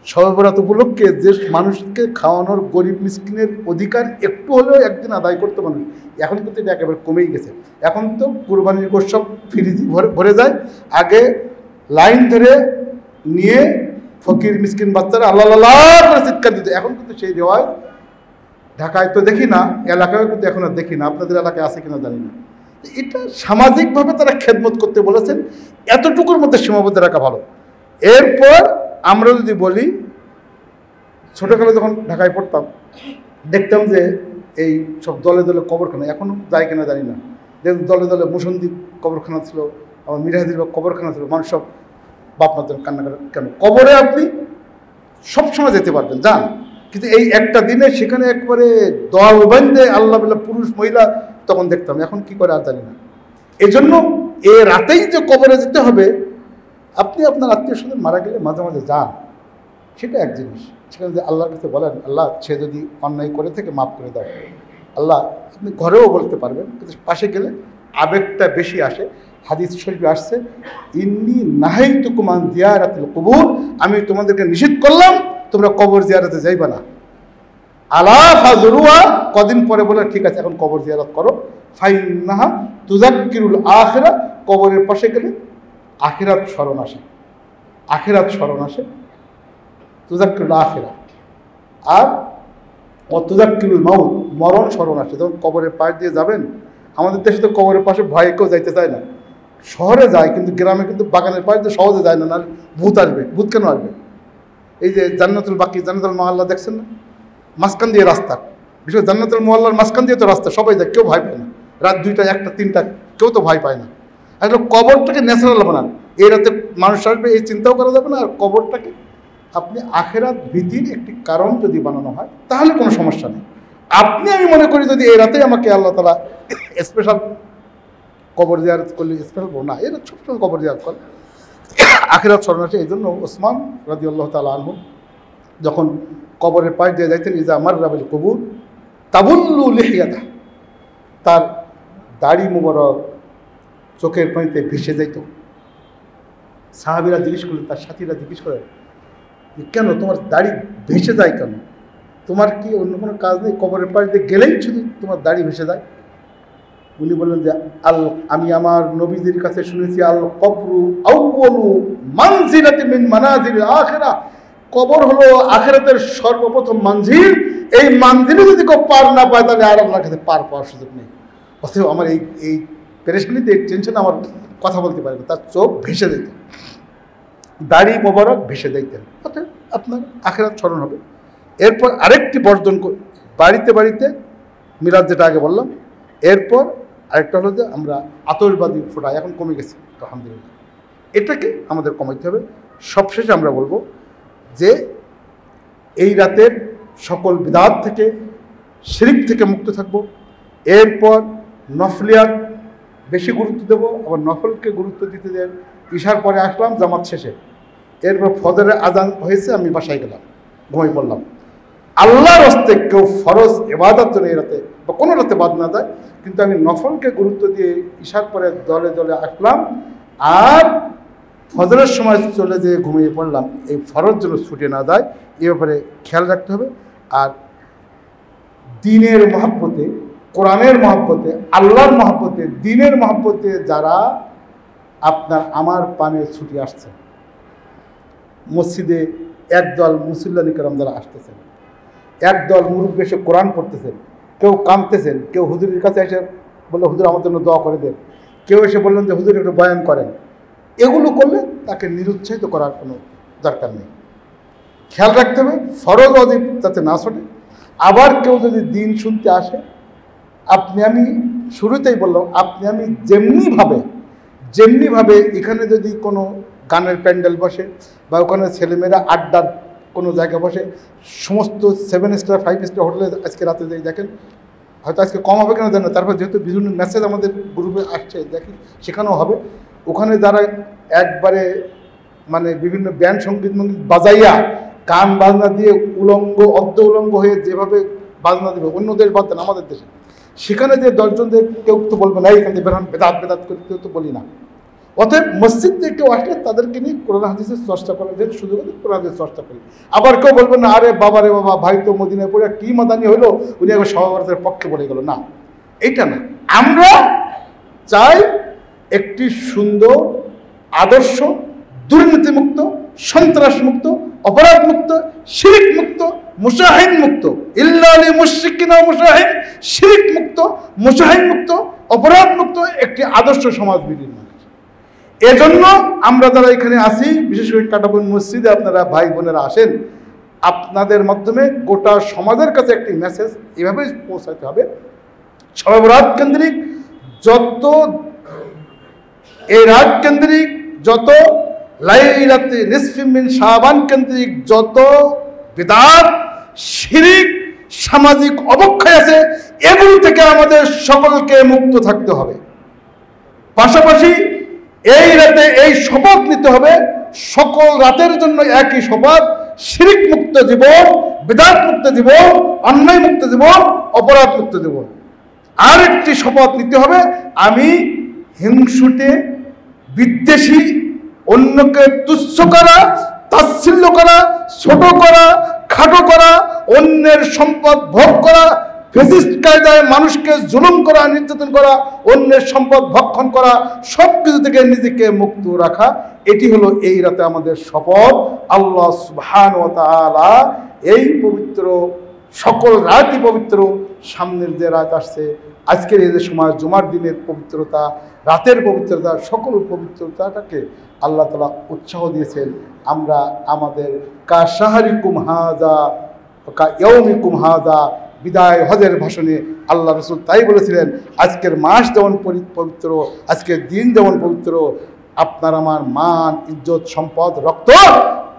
শবে বরাত উপলক্ষে যে মানুষকে খাওয়ানোর গরিব মিসকিনের অধিকার একটু হলেও একদিন আদায় করতে মানুষ, এখন কিন্তু এটা একেবারে কমেই গেছে। এখন তো কোরবানির গোশত সব ফ্রিজে ভরে যায়, আগে লাইন ধরে নিয়ে ফকির মিসকিন বাচ্চারা আল্লাহ আল্লাহ করে চিৎকার দিত। এখন কিন্তু সেই রেওয়াজ ঢাকায় তো দেখি না, এলাকায় কিন্তু এখন আর দেখি না, আপনাদের এলাকায় আছে কিনা জানি না। এটা সামাজিকভাবে তারা খেদমত করতে বলেছেন, এতটুকুর মধ্যে সীমাবদ্ধ রাখা ভালো। এরপর আমরা যদি বলি, ছোটোকালে যখন ঢাকায় পড়তাম দেখতাম যে এই সব দলে দলে কবরখানা, এখনও যায় কিনা জানি না, দলে দলে মুসন্দি কবরখানা ছিল, আমার মিরাহাদির কবরখানা ছিল, মানুষ সব বাপ মার জন্য কান্না করে। কেন? কবরে আপনি সবসময় যেতে পারবেন, যান, কিন্তু এই একটা দিনে সেখানে একবারে দল বেঁধে আল্লাহ বিল্লাহ পুরুষ মহিলা তখন দেখতাম, এখন কি করে আর জানি না। এজন্য এ রাতেই যে কবরে যেতে হবে, আপনি আপনার আত্মীয় স্বজন মারা গেলে মাঝে মাঝে যান, সেটা এক জিনিস। সেখানে যে আল্লাহর কাছে বলেন, আল্লাহ সে যদি অন্যায় করে থেকে মাফ করে দাও, আল্লাহ আপনি ঘরেও বলতে পারবেন, কিন্তু পাশে গেলে আবেগটা বেশি আসে। হাদিস শরীফে আসছে, ইন্নী নাহাইতুকুম আন জিয়ারাতিল কুবুর, আমি তোমাদেরকে নিষেধ করলাম তোমরা কবর জিয়ারতে যাইবা না। আলা ফাজরুহা, কদিন পরে বলে ঠিক আছে এখন কবর জিয়ারত করো। ফাইন্নাহা তুযাক্কিরুল আখিরা, কবরের পাশে গেলে আখিরাত স্মরণ আসে, আখিরাত স্মরণ আসে, তুযাক্কিরুল আখিরা। আর তুযাক্কিরুল মাউত, মরণ স্মরণ আসে। যখন কবরের পাশ দিয়ে যাবেন, আমাদের দেশে তো কবরের পাশে ভয়ে কেউ যাইতে চায় না, শহরে যায়, কিন্তু গ্রামে কিন্তু বাগানের পাশ দিয়ে সহজে যায় না, নাহলে ভূত আসবে। ভূত কেন আসবে? এই যে জান্নাতুল বাকি, জান্নাতুল মহল্লা দেখছেন না, মাঝখান দিয়ে রাস্তা, বিশেষ জান্নাতুল মহল্লার মাঝখান দিয়ে তো রাস্তা, সবাই যায়, কেউ ভয় পায় না। রাত 2টা 1টা 3টা কেউ তো ভয় পায় না। আসলে কবরটাকে ন্যাচারাল বানান, এই রাতে মানুষ আসবে এই চিন্তাও করা যাবে না। আর কবরটাকে আপনি আখেরাত ভীতির একটি কারণ যদি বানানো হয় তাহলে কোনো সমস্যা নেই। আপনি আমি মনে করি যদি এই রাতেই আমাকে আল্লাহ তাআলা স্পেশাল কবর জিয়ারত করলে, স্পেশাল না, এরা সবসময় কবর জিয়ারত করে, আখিরাত স্মরণ আসে। এই জন্য ওসমান রাদিয়াল্লাহু তাআলা আনহু যখন কবরের পাশ দিয়ে যাইতেন, ইজা মাররা বিল কুবুর তাবুল্লু লিহিয়াতা, তার দাড়ি মুবারক চোখের পানিতে ভেসে যাইত। সাহাবীরা জিজ্ঞেস করলেন, তার সাথীরা জিজ্ঞেস করেন, কেন তোমার দাড়ি ভেসে যায় কেন? তোমার কি অন্য কোনো কাজ নেই? কবরের পাশ দিয়ে গেলেই শুধু তোমার দাড়ি ভেসে যায়। উনি বললেন যে আমি আমার নবীদের কাছে শুনেছি, আল কবরু আউয়ালু মানজিলাতিন মিন মানাজিলিল আখিরাহ, কবর হলো আখিরাতের সর্বপ্রথম মানজিল। এই মানজিলে যদি কেউ পার না পায় তাহলে আর আল্লাহর কাছে পার পাওয়ার সুযোগ নেই। অতএব আমার এই পেরেশানিতে, এই টেনশনে আমার কথা বলতে পারে না, তার চোখ ভেসে যেত, দাড়ি মোবারক ভেসে যাইতেন। অতএব আপনার আখিরাত স্মরণ হবে। এরপর আরেকটি বর্জন, বাড়িতে বাড়িতে মিলাদ, যেটা আগে বললাম। এরপর আরেকটা হলো যে আমরা আতশবাজি ফোটাই, এখন কমে গেছে আলহামদুলিল্লাহ, এটাকে আমাদের কমাইতে হবে। সবশেষে আমরা বলবো যে এই রাতের সকল বিদআত থেকে, শিরক থেকে মুক্ত থাকবো। এরপর নফলিয়াত বেশি গুরুত্ব দেবো, আবার নফলকে গুরুত্ব দিতে দেন। ইশার পরে আসলাম জামাত শেষে, এরপর ফজরের আজান হয়েছে, আমি বাসায় গেলাম, ঘুমাই পড়লাম। আল্লাহর হস্তে কেউ ফরজ ইবাদত জন্য এই রাতে বা কোনো রাতে বাদ না যায়, কিন্তু আমি নফলকে গুরুত্ব দিয়ে ইশার পরে দলে দলে আসলাম আর ফজরের সময় চলে যেয়ে ঘুমিয়ে পড়লাম, এই ফরজ যেন ছুটে না যায়, এ ব্যাপারে খেয়াল রাখতে হবে। আর দ্বীনের মহব্বতে, কোরআনের মহব্বতে, আল্লাহর মহব্বতে, দ্বীনের মহব্বতে যারা আপনার আমার পানে ছুটে আসছে, মসজিদে একদল মুসল্লি কেরাম যারা আসতেছেন, একদল মুরব্বি এসে কোরআন পড়তেছেন, কেউ কাঁদতেছেন, কেউ হুজুরের কাছে এসে বললো হুজুর আমার জন্য দোয়া করে দেন, কেউ এসে বললেন যে হুজুর একটু বয়ান করেন, এগুলো করলে তাকে নিরুৎসাহিত করার কোনো দরকার নেই। খেয়াল রাখতে হবে ফরজ ওয়াজিব যাতে না ছোটে। আবার কেউ যদি দিন শুনতে আসে, আপনি আমি শুরুতেই বললাম, আপনি আমি যেমনিভাবে এখানে যদি কোনো গানের প্যান্ডেল বসে বা ওখানে ছেলেমেয়েরা আড্ডার কোনো জায়গা বসে, সমস্ত 7 স্টার 5 স্টার হোটেলে আজকে রাতে যাই দেখেন হয়তো আজকে কম হবে কেন জানো, তারপর যেহেতু বিভিন্ন মেসেজ আমাদের গ্রুপে আসছে দেখি সেখানেও হবে। ওখানে যারা একবারে মানে বিভিন্ন ব্যান্ড সঙ্গীত মঙ্গীত বাজাইয়া গান বাজনা দিয়ে উলঙ্গ অর্ধ উলঙ্গ হয়ে যেভাবে বাজনা দেবে, অন্য দেশ বাদ দেন আমাদের দেশে, সেখানে যে 10 জনদের কেউ তো বলবে না এখান থেকে বেরান বেদাত বেদাত করে, কেউ তো বলি না। অতএব মসজিদ থেকে কেউ আসলে তাদেরকে নিয়ে কোরআন হাদিসের চর্চা করার যে সুযোগ আছে কোরআন হাদিসের চর্চা করি। আবার কেউ বলবেন না আরে বাবা রে বাবা, ভাই তো মদিনায় পড়ে কি মাদানি হইলো, উনি আবার সহভারতের পক্ষে বলে গেল, না এইটা না। আমরা চাই একটি সুন্দর আদর্শ, দুর্নীতিমুক্ত, সন্ত্রাসমুক্ত, অপরাধ মুক্ত, শিরিক মুক্ত, মুশাহিন মুক্ত, ইল্লালি মুশরিকিন ওয়া মুশাহিন, শিরিক মুক্ত, মুশাহিন মুক্ত, অপরাধ মুক্ত একটি আদর্শ সমাজ বিনির্মাণ। এজন্য আমরা যারা এখানে আসি, বিশেষ করে কাটাবন মসজিদে আপনারা ভাই বোনেরা আসেন, আপনাদের মাধ্যমে গোটা সমাজের কাছে একটি মেসেজ এভাবে পৌঁছাতে হবে। সবে বরাত কেন্দ্রিক যত, এই রাত কেন্দ্রিক যত, লাইলাতুল নিসফি মিন শাবান কেন্দ্রিক যত বিদআত, শিরিক, সামাজিক অবক্ষয় আছে, এগুলো থেকে আমাদের সকলকে মুক্ত থাকতে হবে। পাশাপাশি এই রাতে এই শপথ নিতে হবে, সকল রাতের জন্য একই শপথ, শিরিক মুক্ত জীবন, বিদআত মুক্ত জীবন, অন্যায় মুক্ত জীবন, অপরাধ মুক্ত জীবন। আর একটি শপথ নিতে হবে, আমি হিংসুটে, বিদ্বেষী, অন্যকে তুচ্ছ করা, তাচ্ছিল্য করা, ছোট করা, খাটো করা, অন্যের সম্পদ ভোগ করা, ফ্যাসিস্ট কায়দায় মানুষকে জুলুম করা, নির্যাতন করা, অন্যের সম্পদ ভক্ষণ করা, সব কিছু থেকে নিজেকে মুক্ত রাখা, এটি হলো এই রাতে আমাদের শপথ। আল্লাহ সুবহানাহু ওয়া তাআলা এই পবিত্র, সকল রাতই পবিত্র, সামনের যে রাত আসছে, আজকের এই যে সময় জুমার দিনের পবিত্রতা, রাতের পবিত্রতা, সকল পবিত্রতাটাকে আল্লাহ তাআলা উৎসাহ দিয়েছেন। আমরা আমাদের কা শাহরিকুম হাযা কা ইয়াউমিকুম হাযা, বিদায় হজের ভাষণে আল্লাহ রাসূল তাই বলেছিলেন, আজকের মাস যেমন পবিত্র, আজকের দিন যেমন পবিত্র, আপনার আমার মান, ইজ্জত, সম্পদ, রক্ত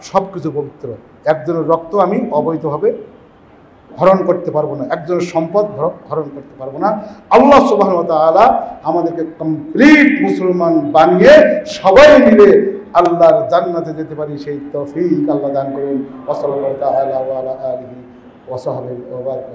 সব কিছু পবিত্র। একজনের রক্ত আমি অবৈধভাবে হরণ করতে পারবো না, একজনের সম্পদ হরণ করতে পারবো না। আল্লাহ সুবহানাহু ওয়া তাআলা আমাদেরকে কমপ্লিট মুসলমান বানিয়ে সবাই মিলে আল্লাহর জান্নাতে যেতে পারি, সেই তৌফিক আল্লাহ দান করুন। ওয়া সাল্লাল্লাহু তাআলা ওয়া আলা আলিহি ওয়া সাহবিহি ওয়া বারাকা।